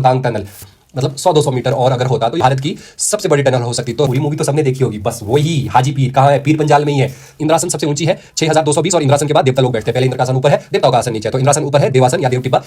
Rohtang tunnel, मतलब 100-200 metre और अगर होता तो भारत की सबसे बड़ी टनल हो सकती। तो पूरी मूवी तो सबने देखी होगी, बस वही हाजी पीर कहाँ है, पीर पंजाल में ही है। इंद्रासन सबसे ऊंची है 6220 और इंद्रासन के बाद देवता लोग बैठते हैं। पहले इंद्र का आसन ऊपर है, देवताओं का आसन नीचे है, तो इंद्रासन ऊपर है, देवासन या देव टिब्बा।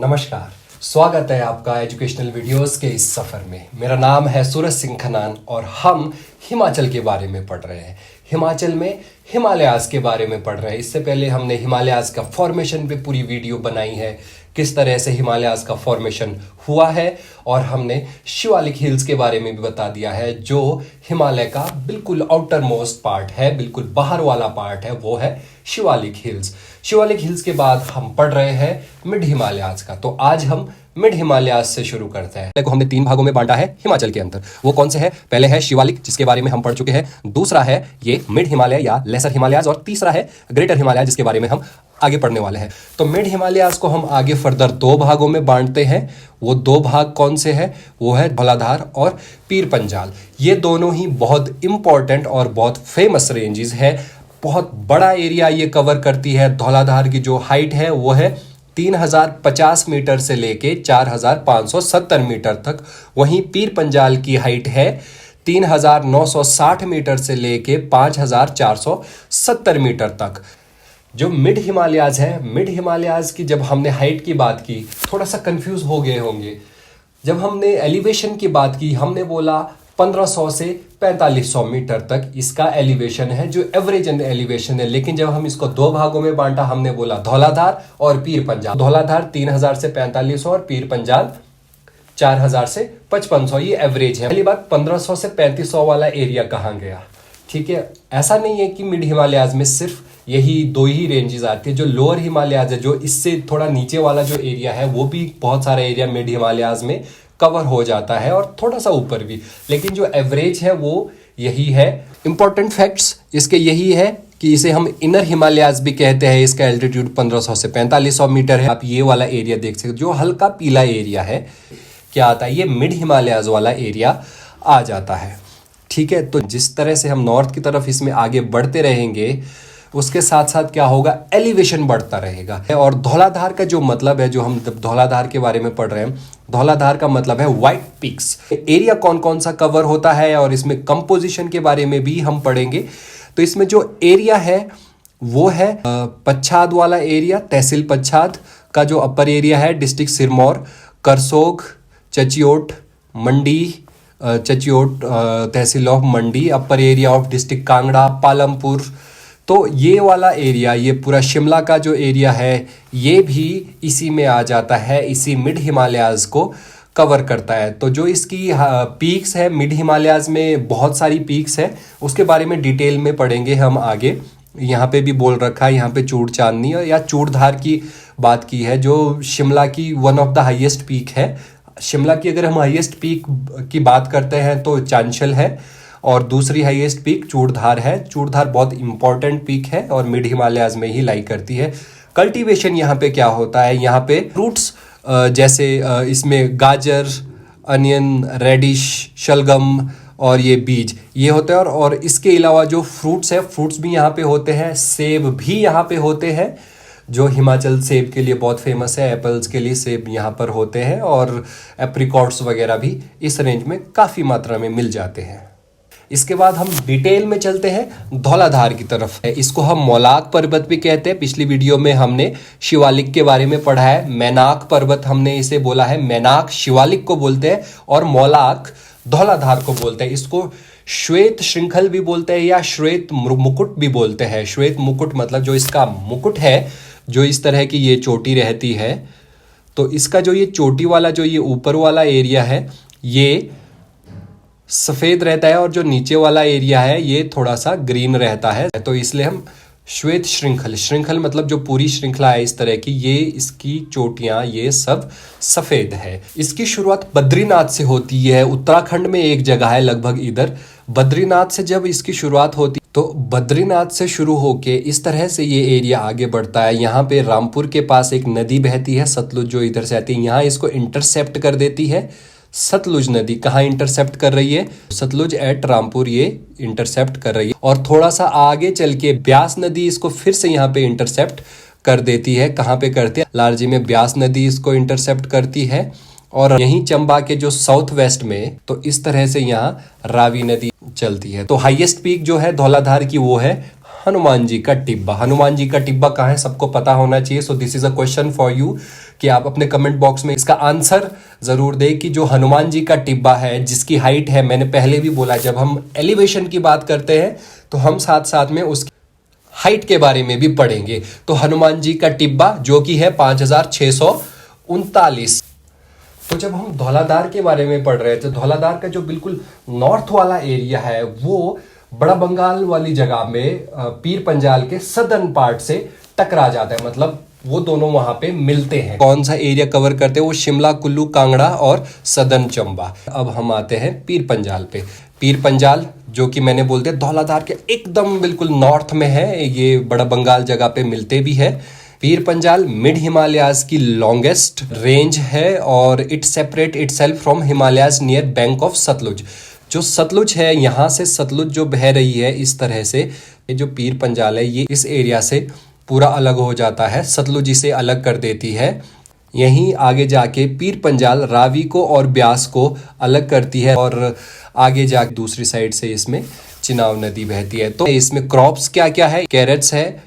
नमस्कार, स्वागत है आपका एजुकेशनल वीडियोस के इस सफर में। मेरा नाम है सूरज सिंह खनान और हम हिमाचल के बारे में पढ़ रहे हैं। हिमाचल में हिमालयाज के बारे में पढ़ रहे हैं। इससे पहले हमने हिमालयाज का फॉर्मेशन पे पूरी वीडियो बनाई है, किस तरह से हिमालयाज का फॉर्मेशन हुआ है, और हमने शिवालिक हिल्स के बारे में भी बता दिया है, जो हिमालय का बिल्कुल आउटर मोस्ट पार्ट है, बिल्कुल बाहर वाला पार्ट है, वो है शिवालिक हिल्स। शिवालिक हिल्स के बाद हम पढ़ रहे हैं मिड हिमालयाज का। तो आज हम मिड हिमालयाज से शुरू करते हैं। को हमने 3 भागों में बांटा है हिमाचल के अंदर। वो कौन से है? पहले है शिवालिक, जिसके बारे में हम पढ़ चुके हैं। दूसरा है ये मिड हिमालय या लेसर हिमालयाज, और तीसरा है ग्रेटर हिमालय, जिसके बारे में हम आगे पढ़ने वाले हैं। तो मिड हिमालयाज को हम आगे फर्दर 2 भागों में बांटते हैं। वो 2 भाग कौन से हैं? वो है धौलाधार और पीर पंजाल। ये दोनों ही बहुत इंपॉर्टेंट और बहुत फेमस रेंजेस है। बहुत बड़ा एरिया ये कवर करती है। धौलाधार की जो हाइट है वो है 3050 मीटर से लेके 4570 मीटर तक। वहीं पीर पंजाल की हाइट है 3960 मीटर से लेके 5470 मीटर तक। जो मिड हिमालयाज है, मिड हिमालयाज की जब हमने हाइट की बात की, थोड़ा सा कंफ्यूज हो गए होंगे। जब हमने एलिवेशन की बात की, हमने बोला 1500 से 4500 मीटर तक इसका एलिवेशन है, जो एवरेज एलिवेशन है। लेकिन जब हम इसको 2 भागों में बांटा, हमने बोला धौलाधार और पीर पंजाल। धौलाधार 3000 से 4500 और पीर पंजाल 4000 से 5500, ये एवरेज है। पहली बात, 1500 से 3500 वाला एरिया कहाँ गया? ठीक है, ऐसा नहीं है कि मिड हिमालयाज में सिर्फ यही 2 ही रेंजेस आती है। जो लोअर हिमालयाज है, जो इससे थोड़ा नीचे वाला जो एरिया है, वो भी बहुत सारा एरिया मिड हिमालयाज में कवर हो जाता है, और थोड़ा सा ऊपर भी। लेकिन जो एवरेज है वो यही है। इंपॉर्टेंट फैक्ट्स इसके यही है कि इसे हम इनर हिमालयाज भी कहते हैं। इसका एल्टीट्यूड 1500 से 4500 मीटर है। आप ये वाला एरिया देख सकते हो, जो हल्का पीला एरिया है, क्या आता है? ये मिड हिमालयाज वाला एरिया आ जाता है। ठीक है, तो जिस तरह से हम नॉर्थ की तरफ इसमें आगे बढ़ते रहेंगे, उसके साथ साथ क्या होगा? एलिवेशन बढ़ता रहेगा। और धौलाधार का जो मतलब है, जो हम धौलाधार के बारे में पढ़ रहे हैं, धौलाधार का मतलब है व्हाइट पीक्स। एरिया कौन कौन सा कवर होता है, और इसमें कंपोजिशन के बारे में भी हम पढ़ेंगे। तो इसमें जो एरिया है वो है पच्छाद वाला एरिया। तहसील पच्छाद का जो अपर एरिया है, district Sirmaur, Karsog, Chachiot, Mandi, Chachiot tehsil of Mandi, upper area of district Kangra, Palampur. तो ये वाला एरिया, ये पूरा शिमला का जो एरिया है, ये भी इसी में आ जाता है, इसी मिड हिमालयाज को कवर करता है। तो जो इसकी पीक्स है, मिड हिमालयाज में बहुत सारी पीक्स है, उसके बारे में डिटेल में पढ़ेंगे हम आगे। यहाँ पे भी बोल रखा है, यहाँ पे चूड़ चांदनी या चूड़धार की बात की है, जो शिमला की one of the highest peak है। शिमला की अगर हम हाईएस्ट पीक की बात करते हैं तो चांशल है, और दूसरी हाईएस्ट पीक चूड़धार है। चूड़धार बहुत इंपॉर्टेंट पीक है और मिड हिमालयाज में ही लाई करती है। कल्टीवेशन यहाँ पे क्या होता है? यहाँ पे फ्रूट्स जैसे इसमें गाजर, अनियन, रेडिश, शलगम और ये बीज, ये होते हैं। और इसके अलावा जो फ्रूट्स है, फ्रूट्स भी यहाँ पे होते हैं। सेब भी यहाँ पे होते हैं, जो हिमाचल सेब के लिए बहुत फेमस है। एप्पल्स के लिए सेब यहाँ पर होते हैं, और एप्रिकॉट्स वगैरह भी इस रेंज में काफ़ी मात्रा में मिल जाते हैं। इसके बाद हम डिटेल में चलते हैं धौलाधार की तरफ। इसको हम मौलाक पर्वत भी कहते हैं। पिछली वीडियो में हमने शिवालिक के बारे में पढ़ा है। मैनाक पर्वत हमने इसे बोला है। मैनाक शिवालिक को बोलते हैं, और मौलाक धौलाधार को बोलते हैं। इसको श्वेत श्रृंखल भी बोलते हैं, या श्वेत मुकुट भी बोलते हैं। श्वेत मुकुट मतलब जो इसका मुकुट है, जो इस तरह की ये चोटी रहती है, तो इसका जो ये चोटी वाला, जो ये ऊपर वाला एरिया है, ये सफ़ेद रहता है, और जो नीचे वाला एरिया है ये थोड़ा सा ग्रीन रहता है। तो इसलिए हम श्वेत श्रृंखल, श्रृंखल मतलब जो पूरी श्रृंखला है इस तरह की, ये इसकी चोटियाँ ये सब सफ़ेद है। इसकी शुरुआत बद्रीनाथ से होती है। उत्तराखंड में एक जगह है लगभग इधर, बद्रीनाथ से जब इसकी शुरुआत होती, तो बद्रीनाथ से शुरू होके इस तरह से ये एरिया आगे बढ़ता है। यहाँ पे रामपुर के पास एक नदी बहती है, सतलुज, जो इधर से आती है, यहाँ इसको इंटरसेप्ट कर देती है। सतलुज नदी कहाँ इंटरसेप्ट कर रही है? सतलुज एट रामपुर ये इंटरसेप्ट कर रही है। और थोड़ा सा आगे चल के ब्यास नदी इसको फिर से यहाँ पे इंटरसेप्ट कर देती है। कहाँ पे करती है? लारजी में ब्यास नदी इसको इंटरसेप्ट करती है। और यहीं चंबा के जो साउथ वेस्ट में तो इस तरह से यहाँ रावी नदी चलती है। तो हाईएस्ट पीक जो है धौलाधार की वो है हनुमान जी का टिब्बा। हनुमान जी का टिब्बा कहाँ है सबको पता होना चाहिए। So this is a question for you कि आप अपने कमेंट बॉक्स में इसका आंसर जरूर दें कि जो हनुमान जी का टिब्बा है जिसकी हाइट है, मैंने पहले भी बोला जब हम एलिवेशन की बात करते हैं तो हम साथ साथ में उसकी हाइट के बारे में भी पढ़ेंगे। तो हनुमान जी का टिब्बा जो कि है 5639। तो जब हम धौलाधार के बारे में पढ़ रहे थे, धौलाधार का जो बिल्कुल नॉर्थ वाला एरिया है वो बड़ा बंगाल वाली जगह में पीर पंजाल के सदर्न पार्ट से टकरा जाता है, मतलब वो दोनों वहां पे मिलते हैं। कौन सा एरिया कवर करते हैं? वो शिमला, कुल्लू, कांगड़ा और सदर्न चंबा। अब हम आते हैं पीर पंजाल पे। पीर पंजाल जो कि मैंने बोल दिया धौलाधार के एकदम बिल्कुल नॉर्थ में है, ये बड़ा बंगाल जगह पे मिलते भी है। पीर पंजाल मिड हिमालयाज की लॉन्गेस्ट रेंज है और it separate itself from Himalayas near bank of Sutlej. जो सतलुज है यहाँ से सतलुज जो बह रही है इस तरह से, ये जो पीर पंजाल है ये इस एरिया से पूरा अलग हो जाता है, सतलुज इसे अलग कर देती है। यहीं आगे जाके पीर पंजाल रावी को और ब्यास को अलग करती है और आगे जाके दूसरी साइड से इसमें चिनाब नदी बहती है। तो इसमें क्रॉप्स क्या क्या है? कैरेट्स है,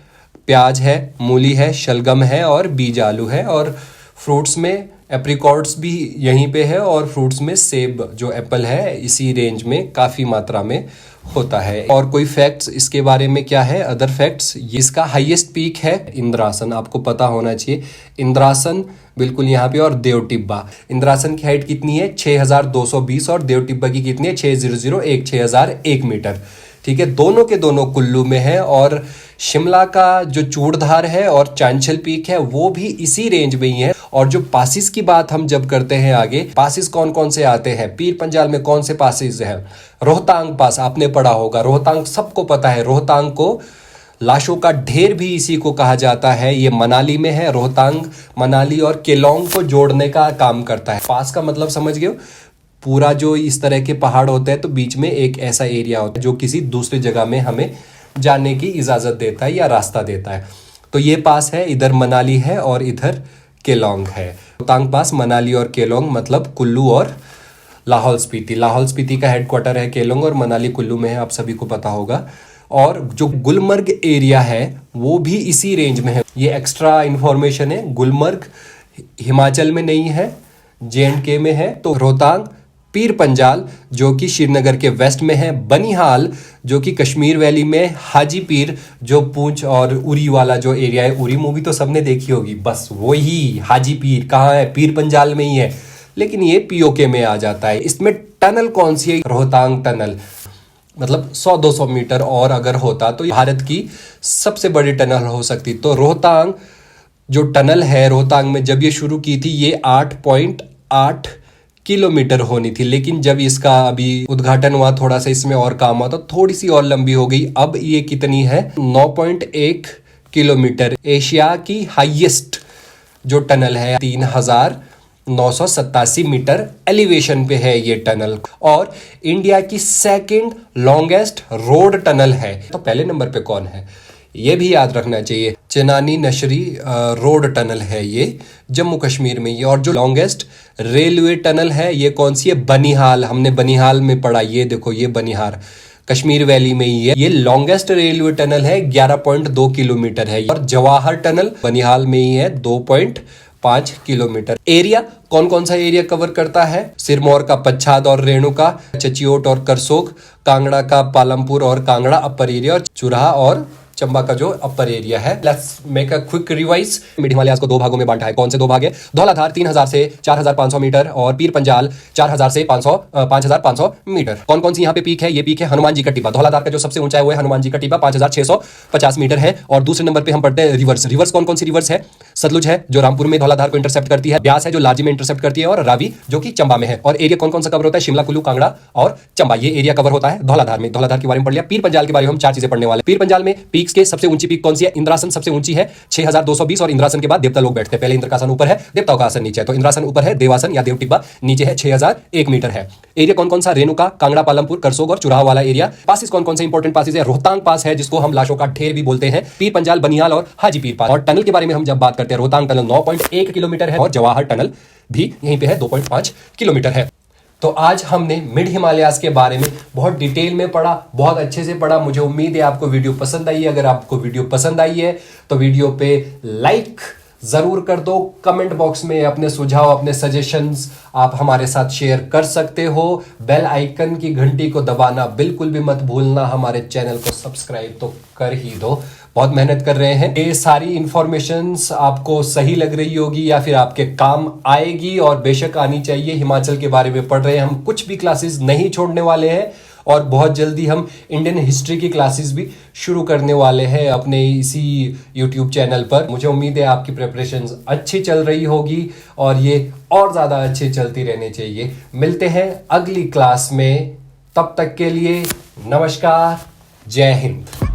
प्याज है, मूली है, शलगम है और बीज आलू है। और फ्रूट्स में एप्रिकॉट्स भी यहीं पे है और फ्रूट्स में सेब जो एप्पल है इसी रेंज में काफ़ी मात्रा में होता है। और कोई फैक्ट्स इसके बारे में क्या है? अदर फैक्ट्स, इसका हाईएस्ट पीक है इंद्रासन, आपको पता होना चाहिए। इंद्रासन बिल्कुल यहाँ पे। और देव टिब्बा, इंद्रासन की हाइट कितनी है? 6220 और देव टिब्बा की कितनी है? 6001 मीटर। ठीक है, दोनों के दोनों कुल्लू में है। और शिमला का जो चूड़धार है और चांचल पीक है वो भी इसी रेंज में ही है। और जो पासिस की बात हम जब करते हैं आगे, पासिस कौन कौन से आते हैं पीर पंजाल में? कौन से पासिस है? रोहतांग पास आपने पढ़ा होगा, रोहतांग सबको पता है। रोहतांग को लाशों का ढेर भी इसी को कहा जाता है। ये मनाली में है। रोहतांग मनाली और केलोंग को जोड़ने का काम करता है। पास का मतलब समझ गए? पूरा जो इस तरह के पहाड़ होते हैं तो बीच में एक ऐसा एरिया होता है जो किसी दूसरी जगह में हमें जाने की इजाज़त देता है या रास्ता देता है। तो ये पास है, इधर मनाली है और इधर केलोंग है। रोहतांग पास, मनाली और केलोंग मतलब कुल्लू और लाहौल स्पीति। लाहौल स्पीति का हेडक्वार्टर है केलोंग और मनाली कुल्लू में है, आप सभी को पता होगा। और जो गुलमर्ग एरिया है वो भी इसी रेंज में है। ये एक्स्ट्रा इन्फॉर्मेशन है। गुलमर्ग हिमाचल में नहीं है, JNK में है। तो रोहतांग, पीर पंजाल जो कि श्रीनगर के वेस्ट में है, बनिहाल जो कि कश्मीर वैली में, हाजी पीर जो पूंछ और उरी वाला जो एरिया है, उरी मूवी तो सबने देखी होगी, बस वही हाजी पीर कहाँ है? पीर पंजाल में ही है, लेकिन ये POK में आ जाता है। इसमें टनल कौन सी है? रोहतांग टनल, मतलब 100-200 मीटर और अगर होता तो भारत की सबसे बड़ी टनल हो सकती। तो रोहतांग जो टनल है, रोहतांग में जब ये शुरू की थी ये 8.8 किलोमीटर होनी थी, लेकिन जब इसका अभी उद्घाटन हुआ, थोड़ा सा इसमें और काम हुआ तो थोड़ी सी और लंबी हो गई। अब ये कितनी है? 9.1 किलोमीटर। एशिया की हाईएस्ट जो टनल है 3987 मीटर एलिवेशन पे है ये टनल। और इंडिया की सेकंड लॉन्गेस्ट रोड टनल है। तो पहले नंबर पे कौन है ये भी याद रखना चाहिए। चेनानी नशरी रोड टनल है ये, जम्मू कश्मीर में ये। और जो लॉन्गेस्ट रेलवे टनल है ये कौन सी है? बनिहाल, हमने बनिहाल में पढ़ा, ये देखो ये बनिहार कश्मीर वैली में ही है। ये लॉन्गेस्ट रेलवे टनल है, 11.2 किलोमीटर है। और जवाहर टनल बनिहाल में ही है, 2.5 किलोमीटर। एरिया कौन कौन सा एरिया कवर करता है? सिरमौर का पच्छाद और रेणुका, चचियोट और करसोग, कांगड़ा का पालमपुर और कांगड़ा अपर एरिया, और चुराहा और चंबा का जो अपर एरिया है। Let's make a quick revise. Mid Himalayas को 2 भागों में बांटा है। कौन से 2 भाग है? धौलाधार 3000 से 4500 मीटर और पीर पंजाल 4000 से 5500 मीटर। कौन कौन सी यहाँ पे पीक है? ये पीक है हनुमान जी का टिब्बा। धौलाधार का जो सबसे ऊंचा है वो है हनुमान जी का टिब्बा, 5650 मीटर है। और दूसरे नंबर पे हम पढ़ते हैं रिवर्स। रिवर्स कौन कौन सी रिवर्स है? सतलुज है जो रामपुर में धौलाधार को इंटरसेप्ट करती है, ब्यास है जो लारजी में इंटरसेप्ट करती है, और रावी जो कि चंबा में है। और एरिया कौन कौन सा कवर होता है? शिमला, कुल्लू, कांगड़ा और चंबा, ये एरिया कवर होता है धौलाधार में। धौलाधार के बारे में पढ़ लिया। पीर पंजाल के बारे में हम 4 चीजें पढ़ने वाले। पीर पंजाल में पीक पीक्स के सबसे ऊंची पीक कौन सी है? इंद्रासन सबसे ऊंची है 6220 और इंद्रासन के बाद देवता लोग बैठते हैं। पहले इंद्र का आसन ऊपर है, देवताओं का आसन नीचे है, तो इंद्रासन ऊपर है, देवासन या देवटिब्बा नीचे है, 6001 मीटर है। एरिया कौन कौन सा? रेणुका, कांगड़ा, पालमपुर, करसोग और चुराह वाला एरिया। पासिस कौन कौन से इंपॉर्टेंट पासिस है? रोहतांग पास है जिसको हम लाशों का ढेर भी बोलते हैं, पीर पंजाल, बनिहाल और हाजीपीर पास। और टनल के बारे में हम जब बात करते हैं, रोहतांग टनल 9.1 किलोमीटर है और जवाहर टनल भी यहीं पे है, 2.5 किलोमीटर है। तो आज हमने मिड हिमालयाज के बारे में बहुत डिटेल में पढ़ा, बहुत अच्छे से पढ़ा। मुझे उम्मीद है आपको वीडियो पसंद आई है। अगर आपको वीडियो पसंद आई है तो वीडियो पे लाइक जरूर कर दो। कमेंट बॉक्स में अपने सुझाव, अपने सजेशंस आप हमारे साथ शेयर कर सकते हो। बेल आइकन की घंटी को दबाना बिल्कुल भी मत भूलना। हमारे चैनल को सब्सक्राइब तो कर ही दो, बहुत मेहनत कर रहे हैं। ये सारी इंफॉर्मेशंस आपको सही लग रही होगी या फिर आपके काम आएगी, और बेशक आनी चाहिए। हिमाचल के बारे में पढ़ रहे हैं हम, कुछ भी क्लासेस नहीं छोड़ने वाले हैं और बहुत जल्दी हम इंडियन हिस्ट्री की क्लासेस भी शुरू करने वाले हैं अपने इसी यूट्यूब चैनल पर। मुझे उम्मीद है आपकी प्रिपरेशंस अच्छी चल रही होगी और ये और ज़्यादा अच्छी चलती रहनी चाहिए। मिलते हैं अगली क्लास में, तब तक के लिए नमस्कार, जय हिंद।